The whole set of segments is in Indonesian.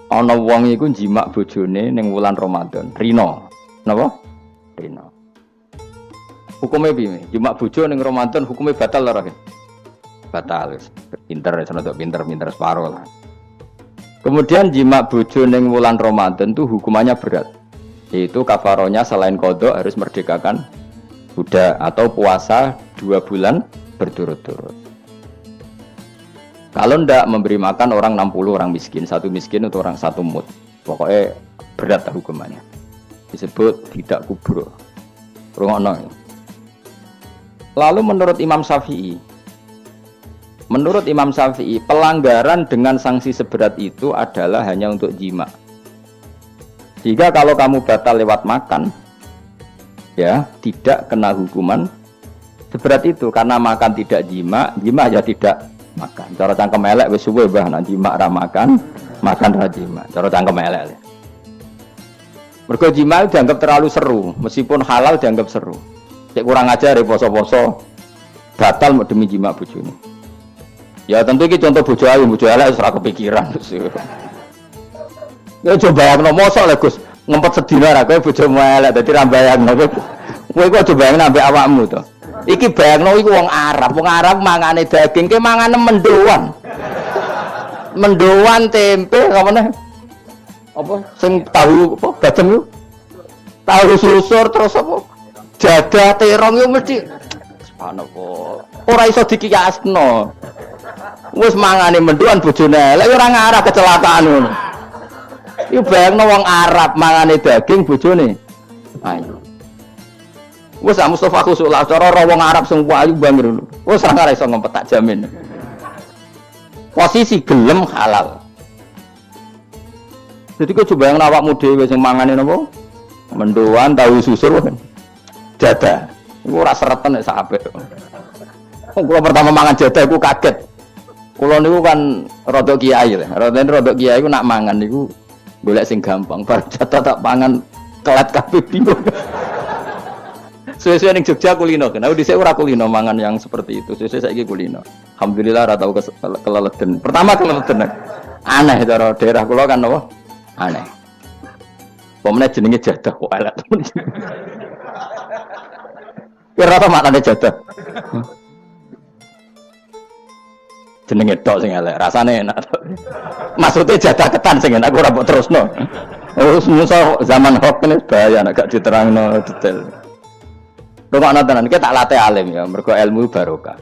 ana wong iku jimak bojone ning wulan Ramadan. Rina. Napa? Rina. Hukumnya piye? Jimak bojo ning Ramadan hukumnya batal ora? Batal. Pinter senodok pinter separo lah. Kemudian jimak bojo ning wulan Ramadan tuh hukumannya berat. Yaitu kafaronya selain kodok harus merdekakan budak atau puasa 2 bulan berturut-turut. Kalau ndak memberi makan orang 60 orang miskin, satu miskin untuk orang satu mut. Pokoknya berat hukumannya. Disebut tidak kubro. Rungokno. Lalu menurut Imam Syafi'i, pelanggaran dengan sanksi seberat itu adalah hanya untuk jima. Jika kalau kamu batal lewat makan, ya tidak kena hukuman seberat itu karena makan tidak jima ya tidak makan. Cara cangkem elek wis suwe bah nek jima ra makan ra jima. Cara cangkem elek. Mergo jima dianggap terlalu seru, meskipun halal dianggap seru. Cek kurang ajar ya poso-poso batal mau demi jima bojone. Ya tentu iki contoh bojo ayu, bojo elek wis ora kepikiran. Ya coba bayangno mosok lho Gus, ngempet sedina ra kowe bojomu elek dadi ra bayangno. Kowe kok coba bayangno ambek awakmu to. Iki bayangno iku wong Arab mangane daging, ke mangane mendoan. Mendoan tempe kamane? Apa sing tahu apa bacem yo? Tahu susur terus apa? Jadah terong yo mesti subhanallah. Ora iso dikiyasno. Wis mangane mendoan bojone elek ora ngarah kecelakaan ngono. Iku bayangno wong Arab mangane daging bojone. Ayo. Wes Mustafa khusuk lah cara wong Arab sing ayu banget lho. Wes ora iso ngempet tak jamin. Posisi gelem halal. Jadi kok coba yang awakmu dhewe sing mangane napa? Mendoan tahu susur kan. Jadah. Iku ora seretan nek sak apik. Kula pertama mangan jadah iku kaget. Kula niku kan rada kiai lho. Rada kiai iku nak mangan niku golek sing gampang. Bar jadah tak pangan kelet kabeh bingung. Sesuai ning Jogja kulino kan. Aku dhisik ora kulino mangan yang seperti itu. Sesuai saiki kulino. Alhamdulillah ora tau keleleden. Pertama keleleden. Aneh cara daerah kula kan apa? Aneh. Pomene jenenge jadah kok elek. Kira apa maknane jadah? Jenenge tok sing elek, rasane enak. Maksudnya jadah ketan sing enak ora mbok terusno. Terus musuh zaman hoax ini bahaya nek gak diterangno detail. Rungokno tenan iki tak latih alim ya, mergo ilmu barokah.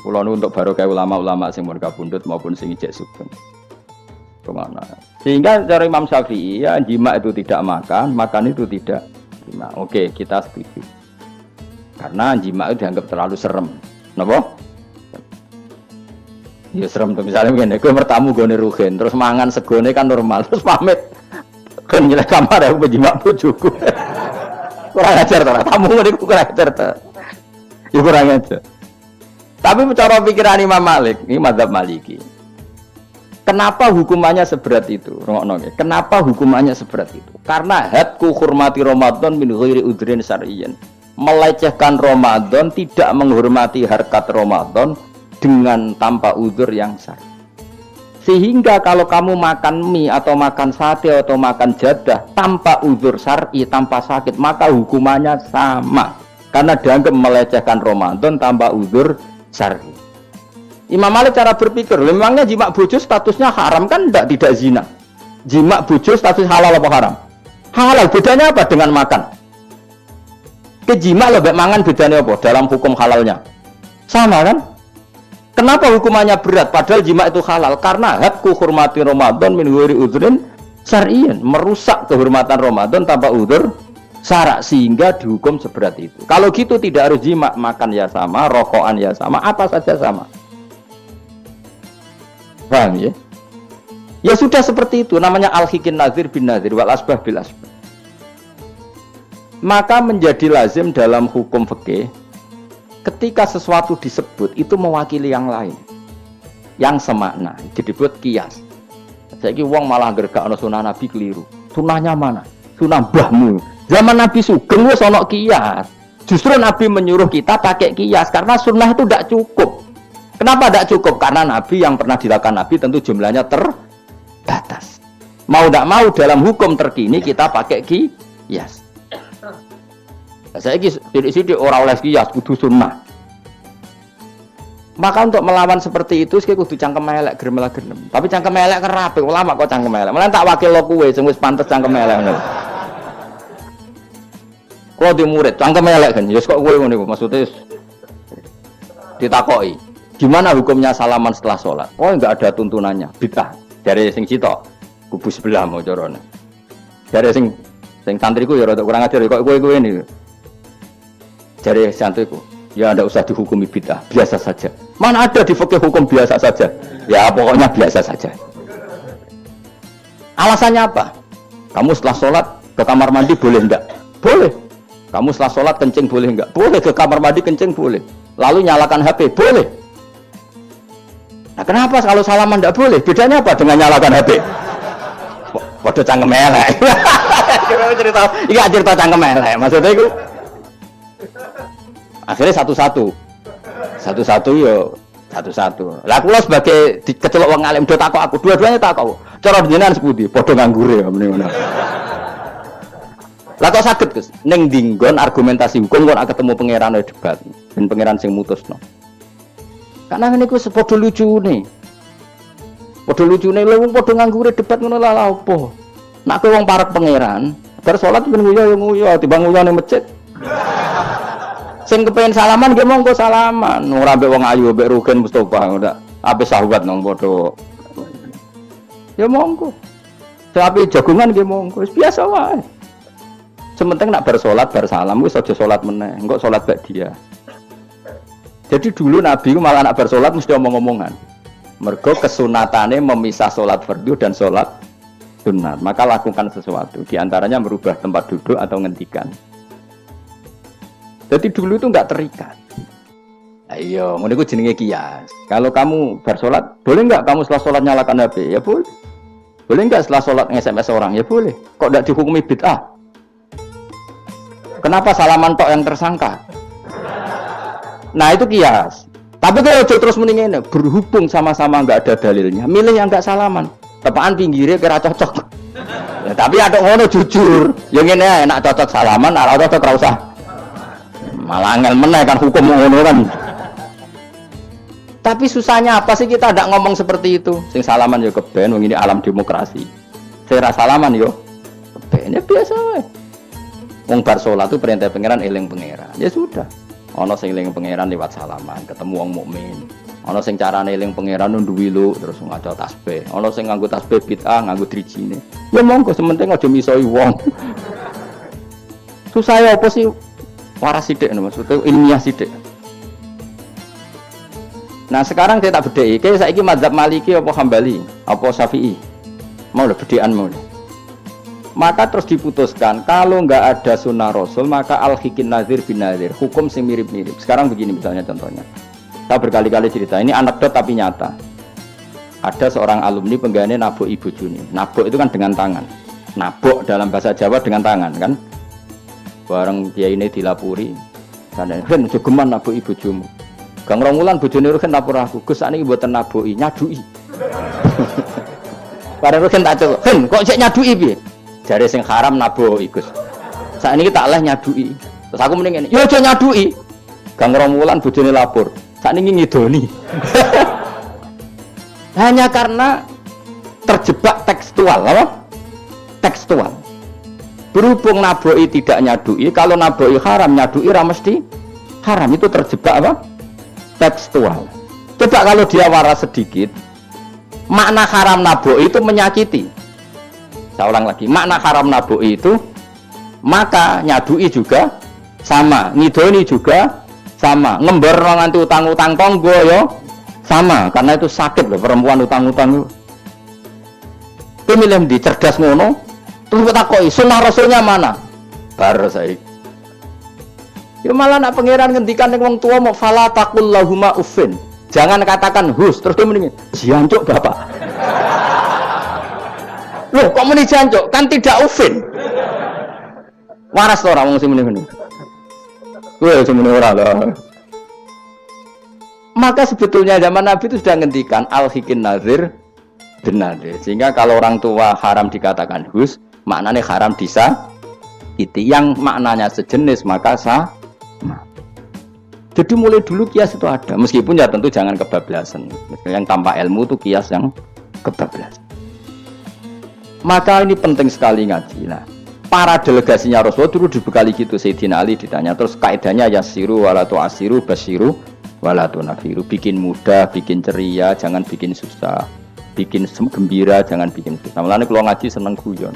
Kula nu untuk barokah ulama-ulama sing mun kabundut maupun sing ijek sugeng. Rungokno. Sehingga cara Imam Syafi'i ya jima itu tidak makan itu tidak jima. Oke, kita setuju. Karena jima itu dianggap terlalu serem. Napa? Ya serem tuh misalnya begini, gue bertamu gue neruhin, terus mangan segone kan normal, terus pamit. Kan nyelek kamar aku berjima bojoku. Kurang ajar tuh, tamu ini kurang ajar tuh. Ya kurang ajar. Tapi cara pikiran Imam Malik, ini mazhab Maliki. Kenapa hukumannya seberat itu? Kenapa hukumannya seberat itu? Karena hadku hormati Ramadan min ghairi udrin syar'iyyan. Melecehkan Ramadan, tidak menghormati harkat Ramadan dengan tanpa udzur yang syar'i. Sehingga kalau kamu makan mie atau makan sate atau makan jadah tanpa udzur syar'i, tanpa sakit, maka hukumannya sama. Karena dianggap melecehkan Ramadan tanpa udzur syar'i. Imam Malik cara berpikir, memangnya jima bojo statusnya haram kan tidak zina. Jima bojo status halal apa haram? Halal, bedanya apa dengan makan? Kejima lebih mangan bedanya apa dalam hukum halalnya? Sama kan? Kenapa hukumannya berat padahal jima itu halal? Karena hadku hormati Ramadan min ghairi udzrin syar'iyyan, merusak kehormatan Ramadan tanpa udzur syara' sehingga dihukum seberat itu. Kalau gitu tidak harus jima, makan ya sama, rokokan ya sama, apa saja sama. Paham ya? Ya sudah seperti itu, namanya al-hikin nazir bin nazir wal asbah bil asbah. Maka menjadi lazim dalam hukum fikih ketika sesuatu disebut itu mewakili yang lain yang semakna, jadi buat kias. Saiki wong malah gergakno sunah Nabi keliru. Sunahnya mana? Sunah mbahmu. Zaman Nabi Sugeng wis ana kias. Justru Nabi menyuruh kita pakai kias karena sunnah itu tidak cukup. Kenapa tidak cukup? Karena Nabi yang pernah dilakukan Nabi tentu jumlahnya batas. Mau tidak mau dalam hukum terkini kita pakai qiyas. Saya sidik-sidik orang oleh qiyas kudu sunnah. Maka untuk melawan seperti itu saya kudu cangkem elek gerem. Tapi cangkem elek kerape ulama kok cangkem elek. Malah tak wakil lo kowe sing wis pantes cangkem elek ngono. Kalau di murid cangkem elek kan ya kok kowe ngono maksudnya ditakoki. Gimana hukumnya salaman setelah sholat? Oh enggak ada tuntunannya, bid'ah. Dari sing cita kubu sebelah mau corone. Dari sing santriku ya rada kurang ajar kok kowe ini. Dari santriku, ya enggak usah dihukumi bid'ah, biasa saja. Mana ada di fikih hukum biasa saja? Ya pokoknya biasa saja. Alasannya apa? Kamu setelah sholat ke kamar mandi boleh enggak? Boleh. Kamu setelah sholat kencing boleh enggak? Boleh. Ke kamar mandi kencing boleh. Lalu nyalakan HP boleh. Nah kenapa kalau salaman enggak boleh? Bedanya apa dengan nyalakan HP? Waduh cangkem elek. Cerita cangkem elek. Maksudnya itu akhirnya satu-satu yo satu-satu. Lah kula sebagai kecelok wong alim do takok aku, dua-duanya takok. Cara jenengan sepundi? Padha nganggure ya mrene ngono. Lah kok saged Gus ning dinggon argumentasi hukum kok ketemu pangeran debat ben pangeran sing mutusno. Karena niku sepodo lucune. Padha lucune lho wong padha nganggure debat ngono lha opo. Nek kowe wong parek pangeran, bar salat ben nguyu timbang nguyu ning masjid. Sing kepengin salaman nggih monggo salaman. Ora mbek wong ayu mbek Rugen Mustofa ngono. Ape sahabat nang padha. Ya monggo. Tapi jagungan nggih monggo, wis biasa wae. Sementing nak bar salat bar salam wis aja salat meneh, engko salat bak dia. Jadi dulu Nabi malah nak bar salat mesti omong-omongan. Mergo kesunatane memisah salat fardu dan salat sunat. Maka lakukan sesuatu, di antaranya merubah tempat duduk atau ngendikan. Jadi dulu itu enggak terikat. Ayo, ngono iku jenenge qiyas. Kalau kamu bar salat, boleh enggak kamu setelah salat nyalakan HP? Ya boleh. Boleh enggak setelah salat nge-SMS orang? Ya boleh. Kok enggak dihukumi bid'ah? Kenapa salaman tok yang tersangka? Nah, itu qiyas. Tapi kalau terus mendingin berhubung sama-sama enggak ada dalilnya, milih yang enggak salaman. Tepaan pinggirnya kira cocok. Ya, tapi ada ngono jujur. Yang ngene enak cocok salaman, ora cocok ora usah. Malah angel meneh kan hukum ngono kan. Tapi susahnya apa sih kita tidak ngomong seperti itu? Sing salaman yo keben, wong ini alam demokrasi. Sing ra salaman yo keben ya biasa wae. Wong bar salat itu perintah pangeran eling pangeran. Ya sudah. Ana sing eling pangeran lewat salaman, ketemu wong mukmin. Ana sing carane eling pangeran nduwi lu terus ngaca tasbih. Ana sing nganggo tasbih bid'ah, nganggo drijine. Ya monggo sementing aja misoi wong. Susah ya apa sih? Waras sithik maksudnya ilmiah sithik. Nah sekarang kita tak bedheki, kayak saiki mazhab Maliki apa Hambali, apa Syafi'i. Mau lho bedhekan mau. Maka terus diputuskan kalau enggak ada sunnah Rasul maka al-hikin nazir bin nazir, hukum sing mirip-mirip. Sekarang begini misalnya contohnya. Saya berkali-kali cerita, ini anekdot tapi nyata. Ada seorang alumni penggaweane nabok ibu bojone. Nabok itu kan dengan tangan. Nabok dalam bahasa Jawa dengan tangan kan. Bareng dia ini dilapuri, dan kan jogeman nabok ibu bojomu. Gang Rongulan bojone Rugen lapor aku, Gus sakniki mboten naboki, nyaduki. Bareng Rugen tak cuk, "Hen, kok cek nyaduki piye?" Jare sing haram naboki, Gus. Sakniki tak leh nyaduki. Terus aku mending ngene, "Ya aja nyaduki." Gang Rongulan bojone lapor, sakniki ngidoni. Hanya karena terjebak tekstual, apa? Tekstual. Berhubung naboki tidak nyadui, kalau naboki haram nyadui ra mesti haram, itu terjebak apa? Tekstual. Coba kalau dia waras sedikit, makna haram naboki itu menyakiti. Saya ulang lagi, makna haram naboki itu maka nyadui juga sama, ngidoni juga sama, ngember nganti utang-utang tonggo yo sama, karena itu sakit loh perempuan utang-utang. Pemilih di cerdas ngono. Terus takoi, sunnah Rasulnya mana? Bar saiki. Ya malah nak pangeran ngendikan ning wong tuwa mau fala taqul lahuma uffin. Jangan katakan hus, terus dia mendingin jancuk Bapak. Loh, kok muni jancuk? Kan tidak uffin. Waras to ora wong sing muni-muni. Kowe sing muni ora lho. Maka sebetulnya zaman Nabi itu sudah ngendikan al-hikin nazir benar deh. Sehingga kalau orang tua haram dikatakan hus, maknanya haram itu yang maknanya sejenis maka sah. Jadi mulai dulu kias itu ada, meskipun ya tentu jangan kebablasan. Yang tanpa ilmu itu kias yang kebablasan. Maka ini penting sekali ngaji. Nah, para delegasinya Rasulullah dulu dibekali gitu. Sayyidina Ali ditanya, terus kaidahnya yasiru walatu asiru basiru walatu nafiru. Bikin mudah, bikin ceria, jangan bikin susah. Bikin gembira, jangan bikin susah. Mulane kalau ngaji seneng guyon.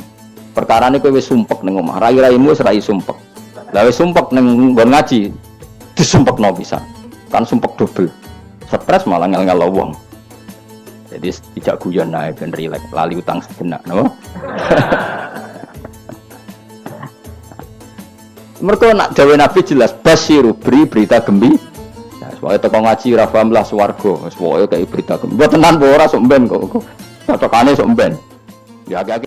Perkara ini kowe wis sumpek ning omah, rai-raimu wis rai sumpek. Lah wis sumpek ning nggon ngaji disumpekno pisan. Kan sumpek double. Stres malah ngel-ngel wong. Jadi tidak guyon nae ben rileks, lali utang sejenak, no? Mereka nak dawe Nabi jelas basiru beri berita gembira. Ya, soalnya teko ngaji ra paham lah swarga, soalnya kayak berita gembira. Tenan ora sok mben kok. Cocokane sok mben. Ya agak